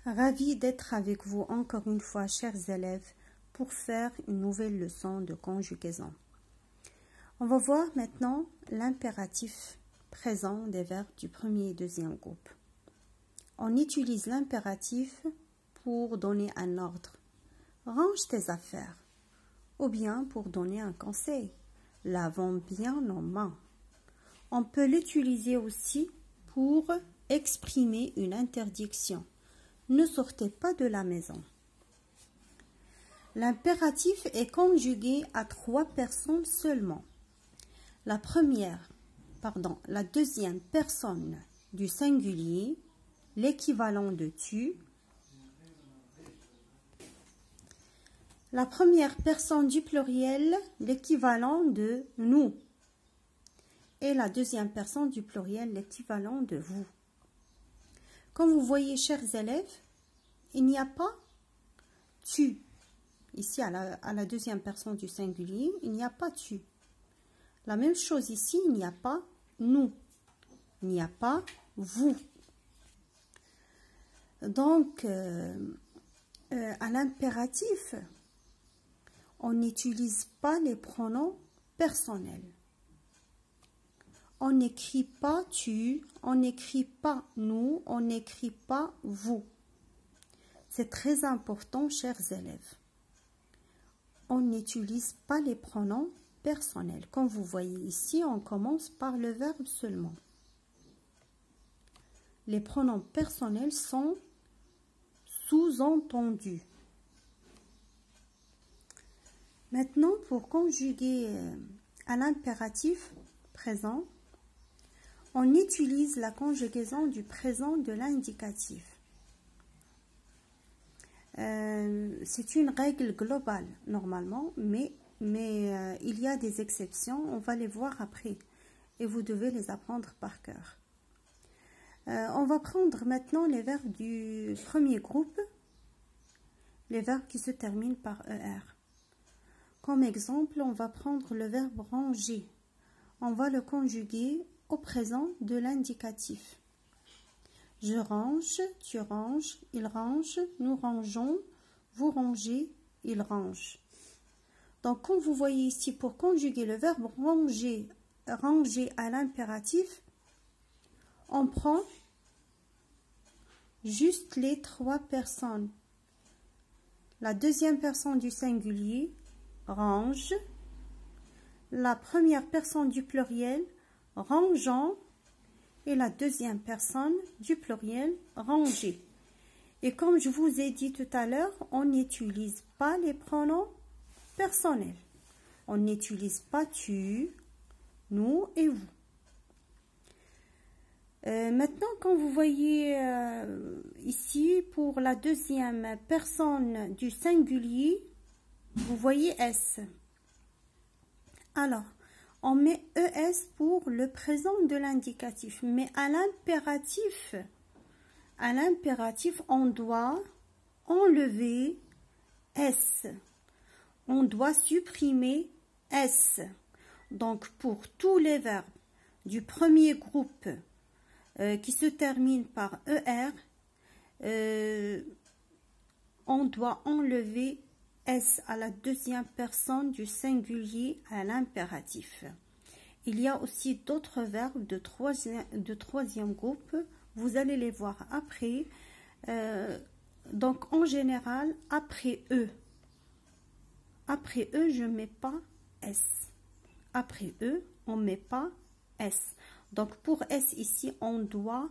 Ravi d'être avec vous encore une fois, chers élèves, pour faire une nouvelle leçon de conjugaison. On va voir maintenant l'impératif présent des verbes du premier et deuxième groupe. On utilise l'impératif pour donner un ordre. Range tes affaires. Ou bien pour donner un conseil. Lavons bien nos mains. On peut l'utiliser aussi pour exprimer une interdiction. Ne sortez pas de la maison. L'impératif est conjugué à 3 personnes seulement. La deuxième personne du singulier, l'équivalent de tu. La première personne du pluriel, l'équivalent de nous. Et la deuxième personne du pluriel, l'équivalent de vous. Comme vous voyez, chers élèves, il n'y a pas tu. Ici, à la deuxième personne du singulier, il n'y a pas tu. La même chose ici, il n'y a pas nous. Il n'y a pas vous. Donc, à l'impératif, on n'utilise pas les pronoms personnels. On n'écrit pas tu, on n'écrit pas nous, on n'écrit pas vous. C'est très important, chers élèves. On n'utilise pas les pronoms personnels. Comme vous voyez ici, on commence par le verbe seulement. Les pronoms personnels sont sous-entendus. Maintenant, pour conjuguer à l'impératif présent, on utilise la conjugaison du présent de l'indicatif. C'est une règle globale normalement, mais il y a des exceptions, on va les voir après et vous devez les apprendre par cœur. On va prendre maintenant les verbes du premier groupe, les verbes qui se terminent par ER. Comme exemple, on va prendre le verbe ranger. On va le conjuguer au présent de l'indicatif. Je range, tu ranges, il range, nous rangeons, vous rangez, il range. Donc, comme vous voyez ici, pour conjuguer le verbe ranger, à l'impératif, on prend juste les 3 personnes. La deuxième personne du singulier, range. La première personne du pluriel, rangeant. Et la deuxième personne du pluriel, ranger. Et comme je vous ai dit tout à l'heure, on n'utilise pas les pronoms personnels. On n'utilise pas tu, nous et vous. Maintenant, quand vous voyez ici, pour la deuxième personne du singulier, vous voyez S. Alors, on met ES pour le présent de l'indicatif. Mais à l'impératif, on doit enlever S. On doit supprimer S. Donc, pour tous les verbes du premier groupe qui se terminent par ER, on doit enlever S à la deuxième personne du singulier à l'impératif. Il y a aussi d'autres verbes de troisième groupe. Vous allez les voir après. Donc, en général, après E, je ne mets pas S. Après E, on ne met pas S. Donc, pour S ici, on doit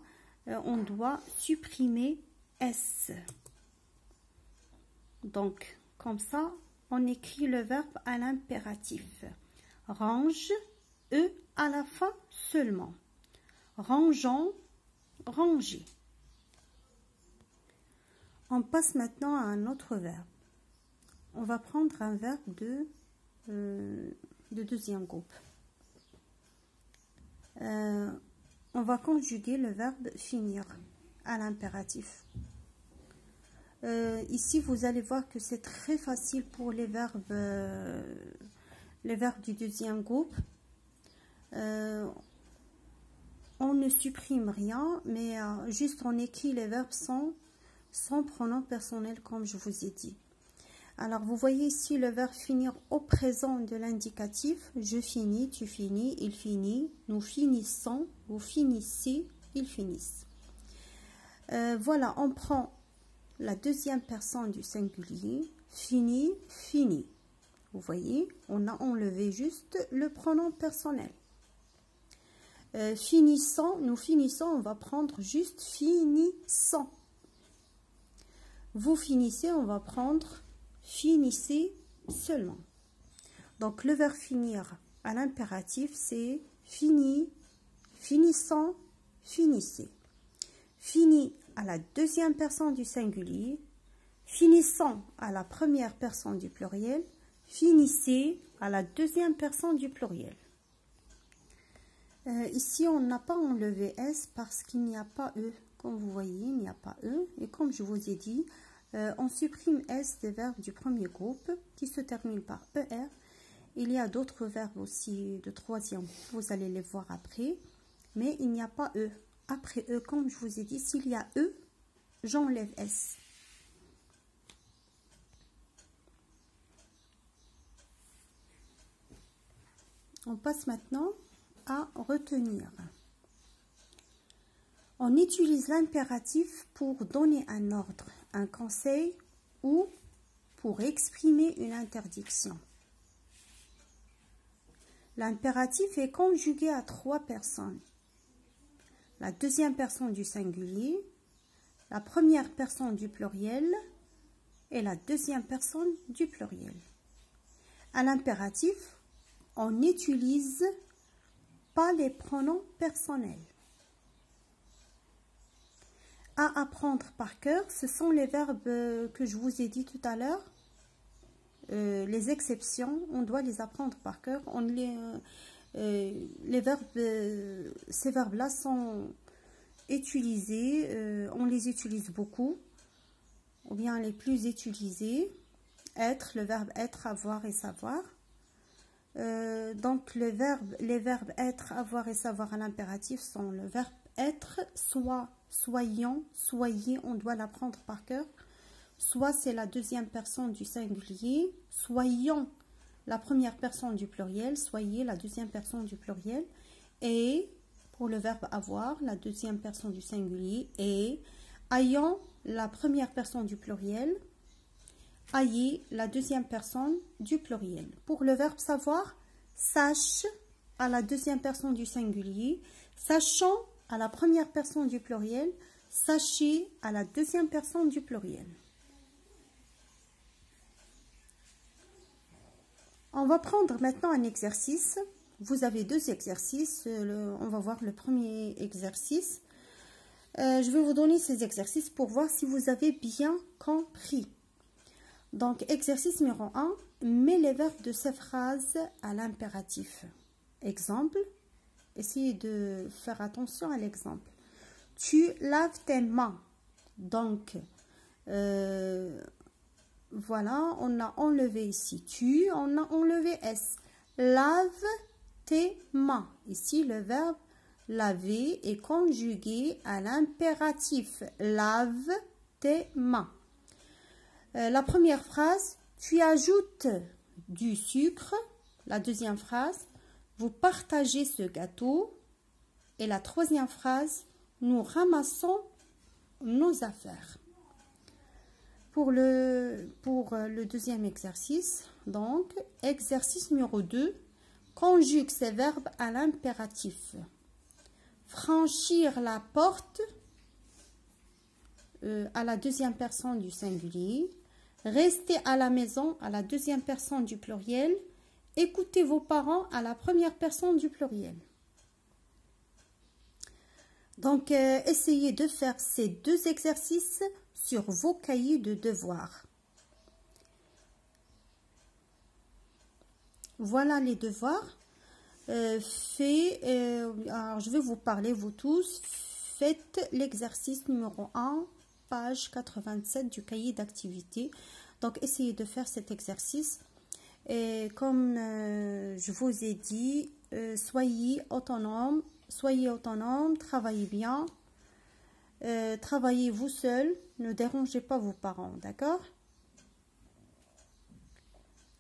supprimer S. Donc, comme ça, on écrit le verbe à l'impératif. Range, E à la fin seulement. Rangeons, ranger. On passe maintenant à un autre verbe. On va prendre un verbe de deuxième groupe. On va conjuguer le verbe finir à l'impératif. Ici, vous allez voir que c'est très facile pour les verbes du deuxième groupe. On ne supprime rien, mais juste on écrit les verbes sans sans pronom personnel comme je vous ai dit. Alors, vous voyez ici le verbe finir au présent de l'indicatif. Je finis, tu finis, il finit, nous finissons, vous finissez, ils finissent. Voilà, on prend la deuxième personne du singulier. Fini, fini. Vous voyez, on a enlevé juste le pronom personnel. Finissant, nous finissons, on va prendre juste finissant. Vous finissez, on va prendre finissez seulement. Donc le verbe finir à l'impératif, c'est fini, finissant, finissez. Fini à la deuxième personne du singulier, finissant à la première personne du pluriel, finissez à la deuxième personne du pluriel. Ici, on n'a pas enlevé S parce qu'il n'y a pas E. Comme vous voyez, il n'y a pas E. Et comme je vous ai dit, on supprime S des verbes du premier groupe qui se terminent par ER. Il y a d'autres verbes aussi de troisième groupe, vous allez les voir après. Mais il n'y a pas E. Après E, comme je vous ai dit, s'il y a E, j'enlève S. On passe maintenant à retenir. On utilise l'impératif pour donner un ordre, un conseil ou pour exprimer une interdiction. L'impératif est conjugué à 3 personnes. La deuxième personne du singulier, la première personne du pluriel et la deuxième personne du pluriel. À l'impératif, on n'utilise pas les pronoms personnels. À apprendre par cœur, ce sont les verbes que je vous ai dit tout à l'heure. Les exceptions, on doit les apprendre par cœur. Les verbes, ces verbes-là sont utilisés, on les utilise beaucoup, ou bien les plus utilisés. Être, le verbe être, avoir et savoir. Donc les verbes être, avoir et savoir à l'impératif sont le verbe être, soit, soyons, soyez, on doit l'apprendre par cœur. Soit c'est la deuxième personne du singulier, soyons la première personne du pluriel, soyez la deuxième personne du pluriel. Et pour le verbe avoir, la deuxième personne du singulier, et ayons la première personne du pluriel, ayez la deuxième personne du pluriel. Pour le verbe savoir, sache à la deuxième personne du singulier, sachant à la première personne du pluriel, sachez à la deuxième personne du pluriel. On va prendre maintenant un exercice. Vous avez 2 exercices. On va voir le premier exercice. Je vais vous donner ces exercices pour voir si vous avez bien compris. Donc, exercice numéro 1, mets les verbes de ces phrases à l'impératif. Exemple, essayez de faire attention à l'exemple. Tu laves tes mains. Donc, voilà, on a enlevé ici tu, on a enlevé S. Lave tes mains. Ici, le verbe laver est conjugué à l'impératif. Lave tes mains. La première phrase, tu ajoutes du sucre. La deuxième phrase, vous partagez ce gâteau. Et la troisième phrase, nous ramassons nos affaires. Pour le deuxième exercice, donc, exercice numéro 2, conjugue ces verbes à l'impératif. Franchir la porte à la deuxième personne du singulier. Rester à la maison à la deuxième personne du pluriel. Écoutez vos parents à la première personne du pluriel. Donc, essayez de faire ces 2 exercices sur vos cahiers de devoirs. Voilà les devoirs faits. Alors, je vais vous parler, vous tous. Faites l'exercice numéro 1, page 87 du cahier d'activité. Donc, essayez de faire cet exercice. Et comme je vous ai dit, soyez autonome, travaillez bien. Travaillez vous seul, ne dérangez pas vos parents, d'accord?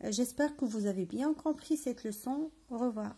J'espère que vous avez bien compris cette leçon. Au revoir.